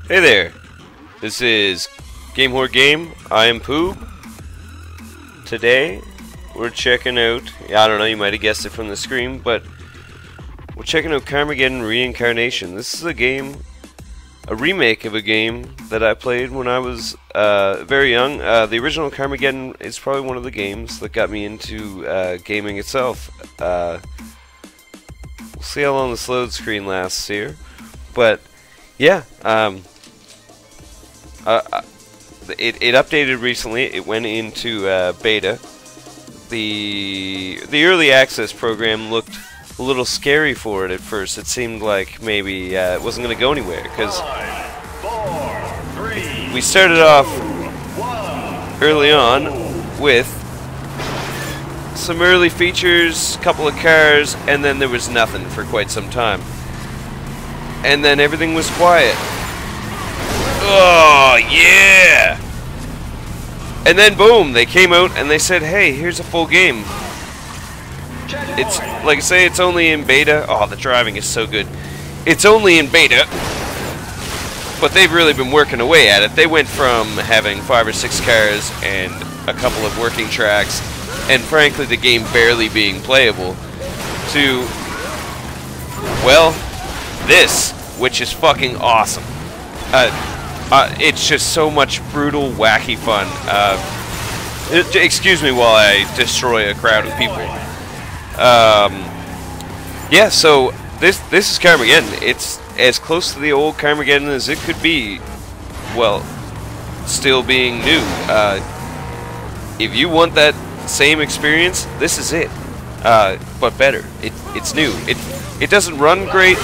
Hey there, this is Game Hoard Game. I am Poob. Today we're checking out, I don't know, you might have guessed it from the screen, but we're checking out Carmageddon Reincarnation. This is a game, a remake of a game that I played when I was very young. The original Carmageddon is probably one of the games that got me into gaming itself. We'll see how long this load screen lasts here, but yeah, it updated recently. It went into beta. The early access program looked a little scary for it at first. It seemed like maybe it wasn't going to go anywhere because we started off early on with some early features, couple of cars, and then there was nothing for quite some time. And then everything was quiet. Oh, yeah! And then boom, they came out and they said, hey, here's a full game. It's, like I say, it's only in beta. Oh, the driving is so good. It's only in beta, but they've really been working away at it. They went from having 5 or 6 cars and a couple of working tracks, and frankly, the game barely being playable, to, well, this, which is fucking awesome. It's just so much brutal, wacky fun. Excuse me while I destroy a crowd of people. Yeah, so this is Carmageddon. It's as close to the old Carmageddon as it could be, well, still being new. If you want that same experience, this is it. But better. It's new. It doesn't run great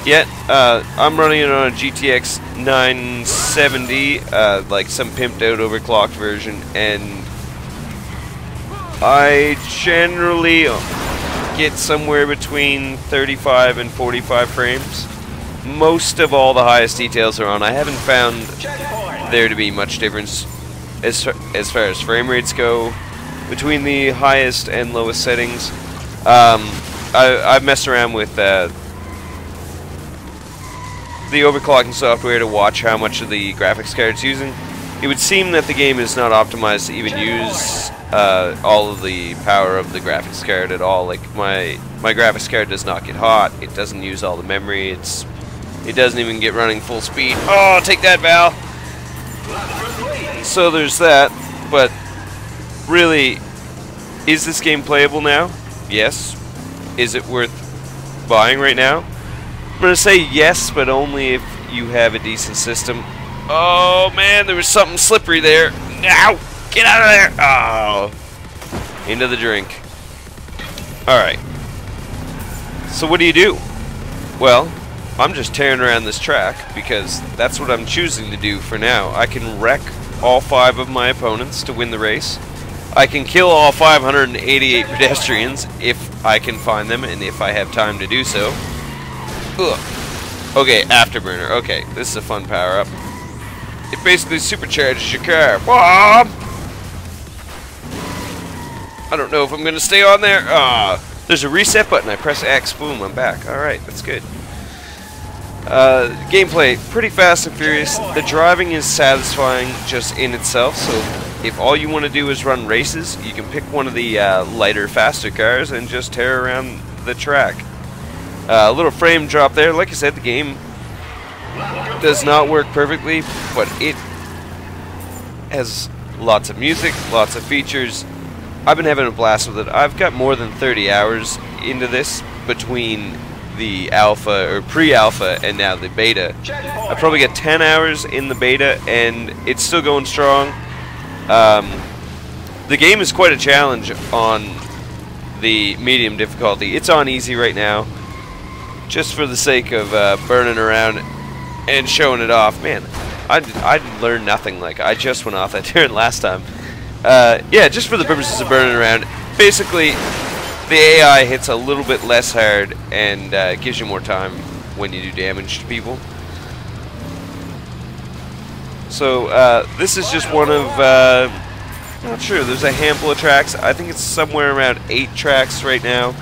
yet. I'm running it on a GTX 970, like some pimped out overclocked version, and I generally get somewhere between 35 and 45 frames. Most of all the highest details are on. I haven't found there to be much difference as far as frame rates go between the highest and lowest settings. I've messed around with the overclocking software to watch how much of the graphics card it's using. It would seem that the game is not optimized to even use all of the power of the graphics card at all. Like my graphics card does not get hot. It doesn't use all the memory. It doesn't even get running full speed. Oh, take that, Val! So there's that. But really, is this game playable now? Yes. Is it worth buying right now? I'm gonna say yes, but only if you have a decent system. Oh man, there was something slippery there. Ow! Get out of there! Oh, into the drink. Alright. So what do? Well, I'm just tearing around this track because that's what I'm choosing to do for now. I can wreck all 5 of my opponents to win the race. I can kill all 588 pedestrians if I can find them and if I have time to do so. Ugh. Okay, Afterburner. Okay, this is a fun power-up. It basically supercharges your car. Bob! I don't know if I'm going to stay on there. There's a reset button. I press X. Boom, I'm back. Alright, that's good. Gameplay, pretty fast and furious. The driving is satisfying just in itself, so if all you want to do is run races, you can pick one of the lighter, faster cars and just tear around the track. A little frame drop there. Like I said, the game does not work perfectly, but it has lots of music, lots of features. I've been having a blast with it. I've got more than 30 hours into this between the alpha or pre-alpha and now the beta. I probably got 10 hours in the beta and it's still going strong. The game is quite a challenge on the medium difficulty. It's on easy right now, just for the sake of burning around and showing it off. Man, I learned nothing. Like, I just went off that turn last time. Yeah, just for the purposes of burning around. Basically, the AI hits a little bit less hard and gives you more time when you do damage to people. So, this is just one of, not sure, there's a handful of tracks. I think it's somewhere around 8 tracks right now.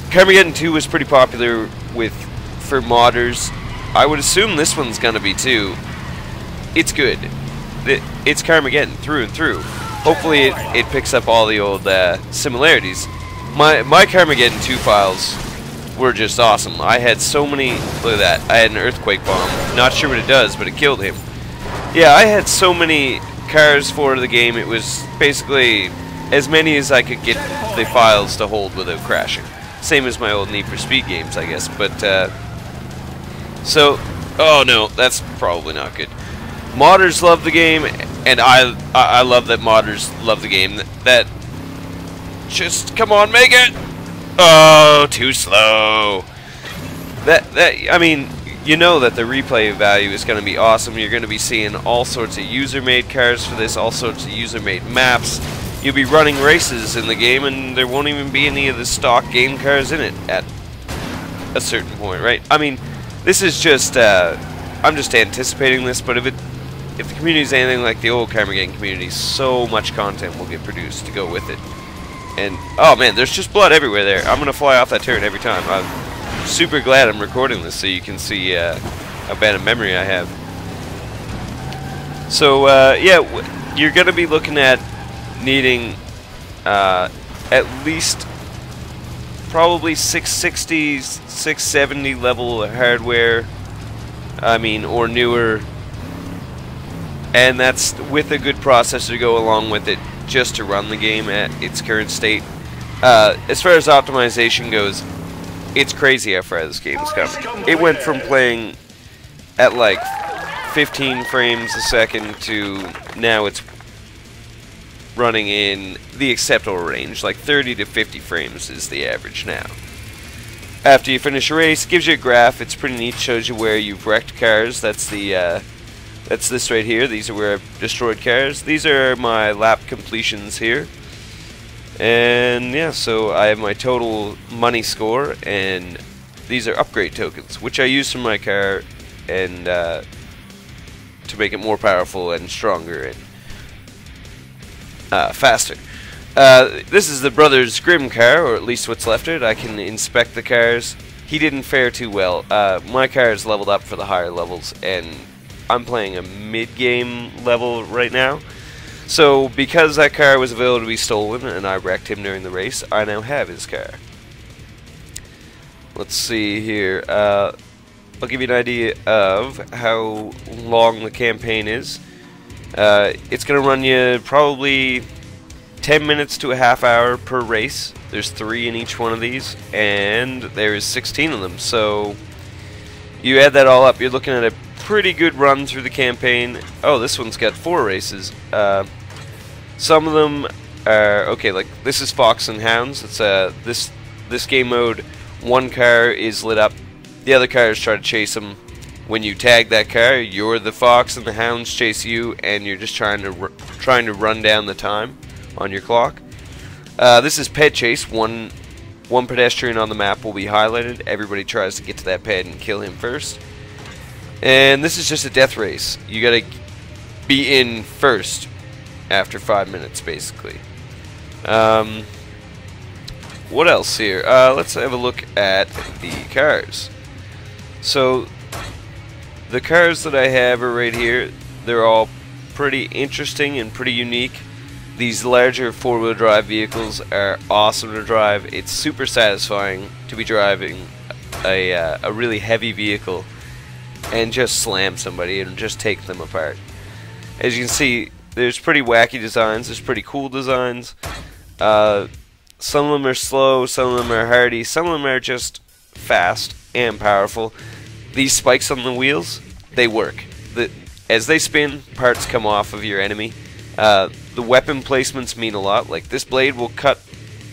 Carmageddon 2 was pretty popular for modders. I would assume this one's gonna be too. It's good. It's Carmageddon through and through. Hopefully it picks up all the old similarities. My Carmageddon 2 files were just awesome. I had so many. Look at that. I had an earthquake bomb. Not sure what it does, but it killed him. Yeah, I had so many cars for the game. It was basically as many as I could get the files to hold without crashing. Same as my old Need for Speed games, I guess. But so, oh no, that's probably not good. Modders love the game, and I love that modders love the game. That just come on, make it. Oh, too slow. I mean, you know that the replay value is going to be awesome. You're going to be seeing all sorts of user-made cars for this, all sorts of user-made maps. You'll be running races in the game, and there won't even be any of the stock game cars in it at a certain point, right? I mean, this is just I'm just anticipating this, but if the community is anything like the old Carmageddon community, so much content will get produced to go with it. And, oh man, there's just blood everywhere there. I'm going to fly off that turret every time. I'm super glad I'm recording this so you can see how bad a memory I have. So, yeah, you're going to be looking at needing at least probably 660, 670 level hardware, I mean, or newer. And that's with a good processor to go along with it, just to run the game at its current state. As far as optimization goes, it's crazy how far this game's come. It went from playing at like 15 frames a second to now it's running in the acceptable range, like 30 to 50 frames is the average now. After you finish a race, it gives you a graph. It's pretty neat, shows you where you've wrecked cars. That's the that's this right here. These are where I've destroyed cars. These are my lap completions here. And yeah, so I have my total money score, and these are upgrade tokens, which I use for my car and to make it more powerful and stronger and faster. This is the Brothers Grimm car, or at least what's left of it. I can inspect the cars. He didn't fare too well. My car is leveled up for the higher levels, and I'm playing a mid-game level right now. So, because that car was available to be stolen and I wrecked him during the race, I now have his car. Let's see here. I'll give you an idea of how long the campaign is. It's going to run you probably 10 minutes to a half hour per race. There's 3 in each one of these, and there's 16 of them. So, you add that all up, you're looking at a pretty good run through the campaign. Oh, this one's got 4 races. Some of them are okay. Like this is Fox and Hounds. It's this game mode. One car is lit up. The other cars try to chase them. When you tag that car, you're the fox, and the hounds chase you, and you're just trying to run down the time on your clock. This is pet chase. One pedestrian on the map will be highlighted. Everybody tries to get to that pet and kill him first. And this is just a death race. You gotta be in first after 5 minutes, basically. What else here? Let's have a look at the cars. So, the cars that I have are right here. They're all pretty interesting and pretty unique. These larger 4-wheel drive vehicles are awesome to drive. It's super satisfying to be driving a really heavy vehicle and just slam somebody and just take them apart. As you can see, there's pretty wacky designs, there's pretty cool designs. Some of them are slow, some of them are hardy, some of them are just fast and powerful. These spikes on the wheels, they work. As they spin, parts come off of your enemy. The weapon placements mean a lot. Like this blade will cut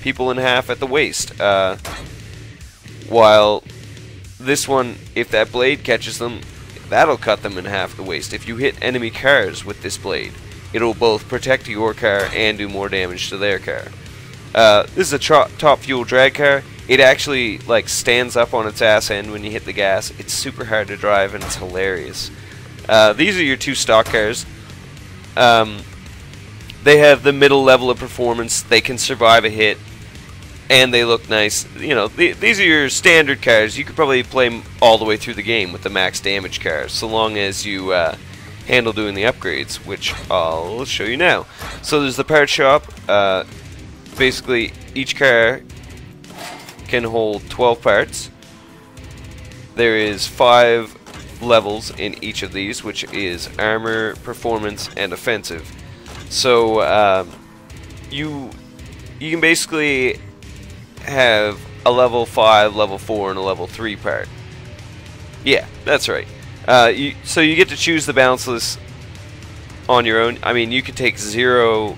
people in half at the waist. While this one, if that blade catches them, that'll cut them in half the waist. If you hit enemy cars with this blade, it'll both protect your car and do more damage to their car. This is a top fuel drag car. It actually like stands up on its ass end when you hit the gas. It's super hard to drive and it's hilarious. These are your 2 stock cars. They have the middle level of performance. They can survive a hit, and they look nice. You know, these are your standard cars. You could probably play them all the way through the game with the max damage cars, so long as you handle doing the upgrades, which I'll show you now. So there's the part shop. Basically, each car can hold 12 parts. There is 5 levels in each of these, which is armor, performance, and offensive. So you can basically have a level 5, level 4, and a level 3 part. Yeah, that's right. So you get to choose the balanceless on your own. I mean, you could take 0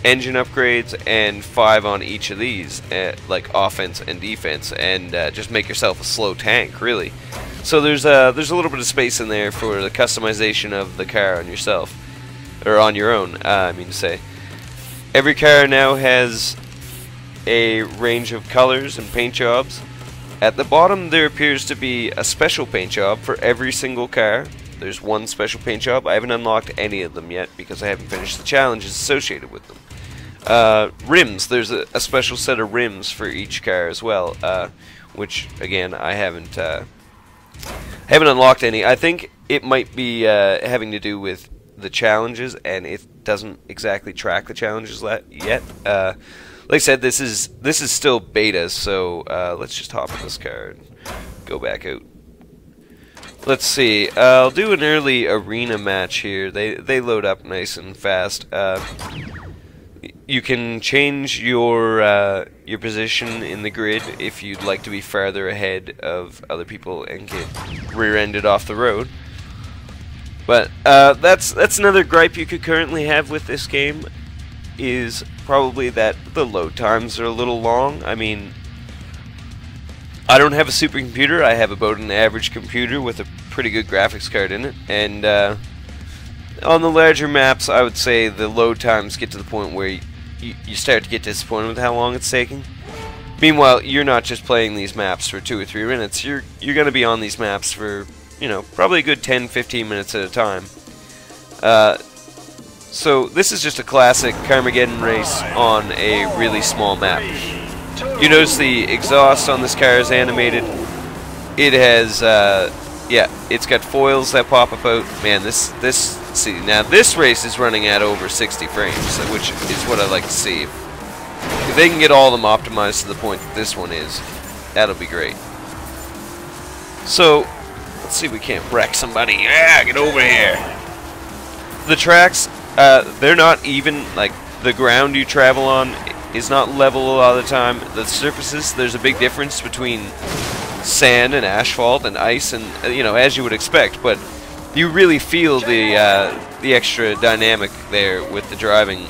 engine upgrades and 5 on each of these, like offense and defense, and just make yourself a slow tank, really. So there's a little bit of space in there for the customization of the car on yourself, or on your own. I mean to say, every car now has a range of colors and paint jobs. At the bottom there appears to be a special paint job for every single car. There's one special paint job. I haven't unlocked any of them yet because I haven't finished the challenges associated with them. Rims, there's a special set of rims for each car as well, which again I haven't unlocked any. I think it might be having to do with the challenges, and it doesn't exactly track the challenges yet. Like I said, this is still beta, so let's just hop in this car and go back out. Let's see. I'll do an early arena match here. They load up nice and fast. You can change your position in the grid if you'd like to be farther ahead of other people and get rear-ended off the road. But that's another gripe you could currently have with this game, is probably that the load times are a little long. I mean, I don't have a supercomputer. I have about an average computer with a pretty good graphics card in it, and on the larger maps I would say the load times get to the point where you start to get disappointed with how long it's taking. Meanwhile, you're not just playing these maps for 2 or 3 minutes. You're going to be on these maps for, you know, probably a good 10-15 minutes at a time. So this is just a classic Carmageddon race on a really small map. You notice the exhaust on this car is animated. It has, yeah, it's got foils that pop up out. Man, see, now this race is running at over 60 frames, which is what I like to see. If they can get all of them optimized to the point that this one is, that'll be great. So, let's see if we can't wreck somebody. Yeah, get over here. The tracks, they're not even, like, the ground you travel on is not level a lot of the time. The surfaces, there's a big difference between sand and asphalt and ice, and, you know, as you would expect, but you really feel the extra dynamic there with the driving.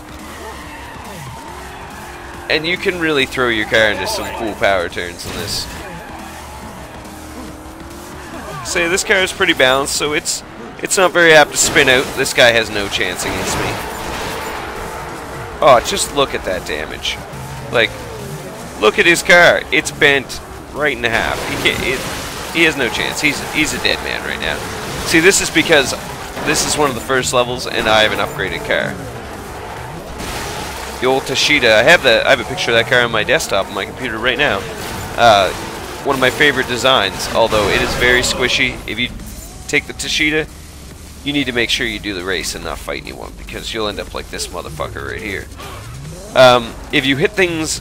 And you can really throw your car into some cool power turns in this. Say, this car is pretty balanced, so it's not very apt to spin out. This guy has no chance against me. Oh, just look at that damage. Like, look at his car. It's bent right in half. He has no chance. He's a dead man right now. See, this is because this is one of the first levels, and I have an upgraded car. The old Tashita. I have a picture of that car on my desktop on my computer right now. One of my favorite designs, although it is very squishy. If you take the Tashita, you need to make sure you do the race and not fight anyone, because you'll end up like this motherfucker right here. If you hit things,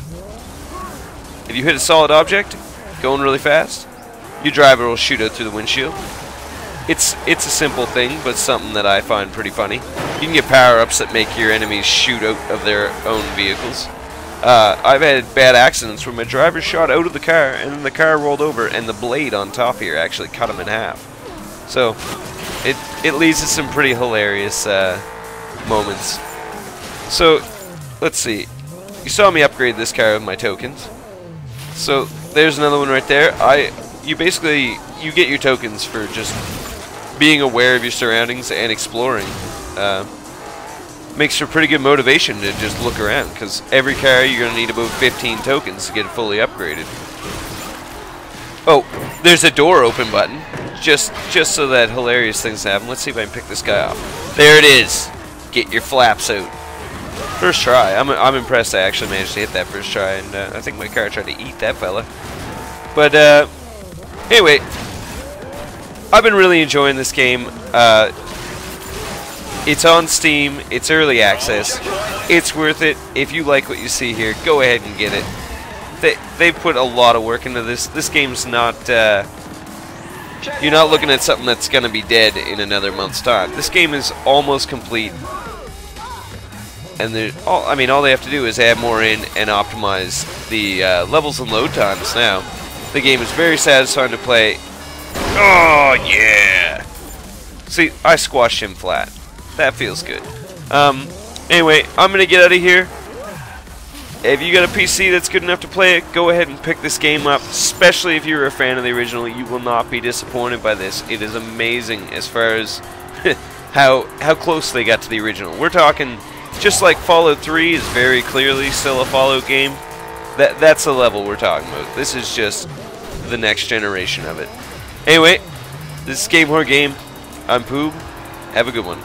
if you hit a solid object going really fast, your driver will shoot out through the windshield. It's a simple thing, but something that I find pretty funny. You can get power-ups that make your enemies shoot out of their own vehicles. I've had bad accidents where my driver shot out of the car, and then the car rolled over, and the blade on top here actually cut him in half. So, it leads to some pretty hilarious moments. So, let's see. You saw me upgrade this car with my tokens. So, there's another one right there. You get your tokens for just being aware of your surroundings and exploring. Makes for pretty good motivation to just look around, because every car you're going to need about 15 tokens to get it fully upgraded. Oh, there's a door open button, just so that hilarious things happen. Let's see if I can pick this guy off. There it is. Get your flaps out. First try. I'm impressed I actually managed to hit that first try, and I think my car tried to eat that fella. But anyway, I've been really enjoying this game. It's on Steam. It's early access. It's worth it. If you like what you see here, go ahead and get it. They've put a lot of work into this. This game's not... you're not looking at something that's going to be dead in another month's time. This game is almost complete. And all they have to do is add more in and optimize the levels and load times now. The game is very satisfying to play. Oh, yeah! See, I squashed him flat. That feels good. Anyway, I'm going to get out of here. If you got a PC that's good enough to play it, go ahead and pick this game up. Especially if you're a fan of the original, you will not be disappointed by this. It is amazing as far as how close they got to the original. We're talking, just like Fallout 3 is very clearly still a Fallout game. That's the level we're talking about. This is just the next generation of it. Anyway, this is Hoard Game. I'm Poob. Have a good one.